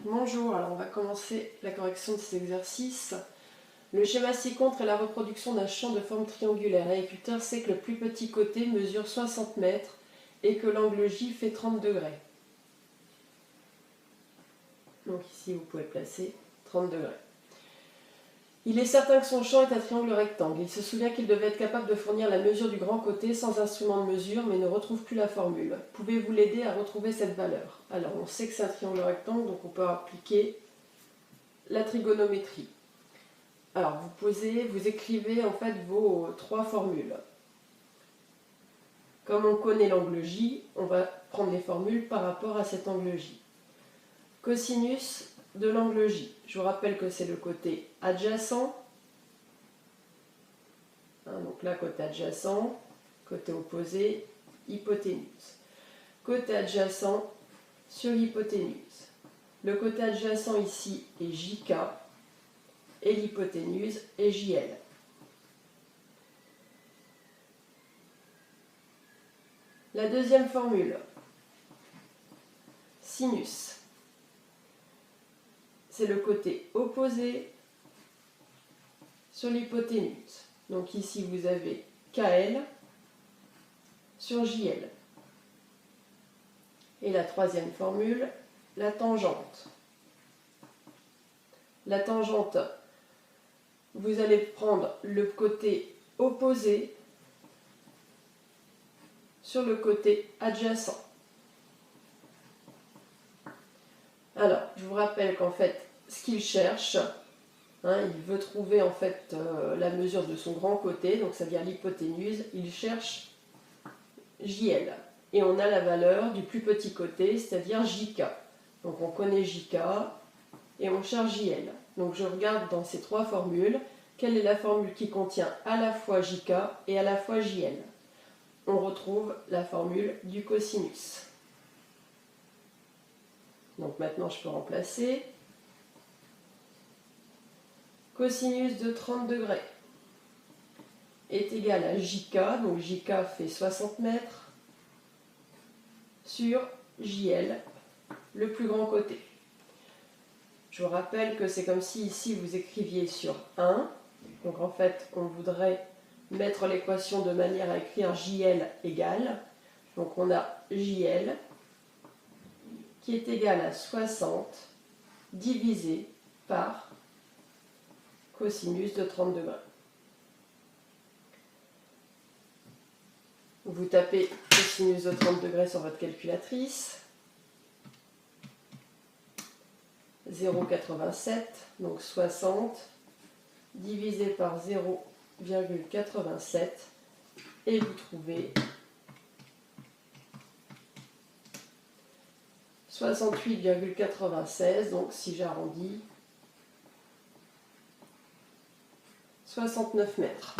Bonjour, alors on va commencer la correction de ces exercices. Le schéma ci-contre est la reproduction d'un champ de forme triangulaire. L'agriculteur sait que le plus petit côté mesure 60 mètres et que l'angle J fait 30 degrés. Donc ici vous pouvez placer 30 degrés. Il est certain que son champ est un triangle rectangle. Il se souvient qu'il devait être capable de fournir la mesure du grand côté sans instrument de mesure, mais ne retrouve plus la formule. Pouvez-vous l'aider à retrouver cette valeur? Alors on sait que c'est un triangle rectangle, donc on peut appliquer la trigonométrie. Alors vous écrivez en fait vos trois formules. Comme on connaît l'angle J, on va prendre les formules par rapport à cet angle J. Cosinus de l'angle J. Je vous rappelle que c'est le côté adjacent. Donc là, côté adjacent, côté opposé, hypoténuse. Côté adjacent sur l'hypoténuse. Le côté adjacent ici est JK et l'hypoténuse est JL. La deuxième formule, sinus. C'est le côté opposé sur l'hypoténuse. Donc ici vous avez KL sur JL. Et la troisième formule, la tangente. La tangente, vous allez prendre le côté opposé sur le côté adjacent. Alors, je vous rappelle qu'en fait, ce qu'il cherche, il veut trouver en fait la mesure de son grand côté, donc c'est-à-dire l'hypoténuse, il cherche JL. Et on a la valeur du plus petit côté, c'est-à-dire JK. Donc on connaît JK et on cherche JL. Donc je regarde dans ces trois formules, quelle est la formule qui contient à la fois JK et à la fois JL. On retrouve la formule du cosinus. Donc maintenant je peux remplacer. Cosinus de 30 degrés est égal à JK, donc JK fait 60 mètres, sur JL, le plus grand côté. Je vous rappelle que c'est comme si ici vous écriviez sur 1, donc en fait on voudrait mettre l'équation de manière à écrire JL égale, donc on a JL qui est égal à 60 divisé par cosinus de 30 degrés. Vous tapez cosinus de 30 degrés sur votre calculatrice. 0,87, donc 60, divisé par 0,87, et vous trouvez 68,96, donc si j'arrondis, 69 mètres.